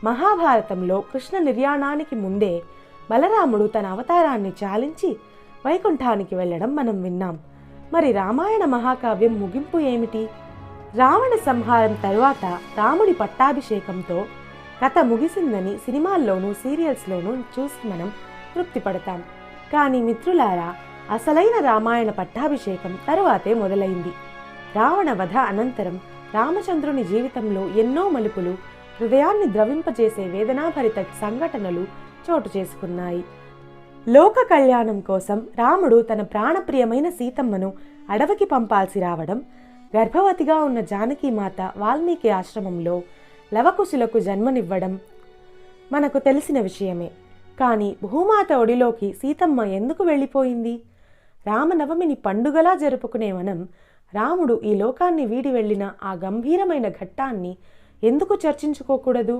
మహాభారతంలో కృష్ణ నిర్యాణానికి ముందే బలరాముడు తన అవతారాన్ని చాలించి వైకుంఠానికి వెళ్ళడం మనం విన్నాం. మరి రామాయణ మహాకావ్యం ముగింపు ఏమిటి? రావణ సంహారం తరువాత రాముడి పట్టాభిషేకంతో కథ ముగిసిందని సినిమాల్లోనూ సీరియల్స్లోనూ చూసి మనం తృప్తి పడతాం. కానీ మిత్రులారా, అసలైన రామాయణ పట్టాభిషేకం తరువాతే మొదలైంది. రావణ వధ అనంతరం రామచంద్రుని జీవితంలో ఎన్నో మలుపులు, హృదయాన్ని ద్రవింపజేసే వేదనాభరిత సంఘటనలు చోటు చేసుకున్నాయి. లోక కళ్యాణం కోసం రాముడు తన ప్రాణప్రియమైన సీతమ్మను అడవికి పంపాల్సి రావడం, గర్భవతిగా ఉన్న జానకీమాత వాల్మీకి ఆశ్రమంలో లవకుశులకు జన్మనివ్వడం మనకు తెలిసిన విషయమే. కానీ భూమాత ఒడిలోకి సీతమ్మ ఎందుకు వెళ్ళిపోయింది? రామనవమిని పండుగలా జరుపుకునే మనం రాముడు ఈ లోకాన్ని వీడి వెళ్ళిన ఆ గంభీరమైన ఘట్టాన్ని ఎందుకు చర్చించుకోకూడదు?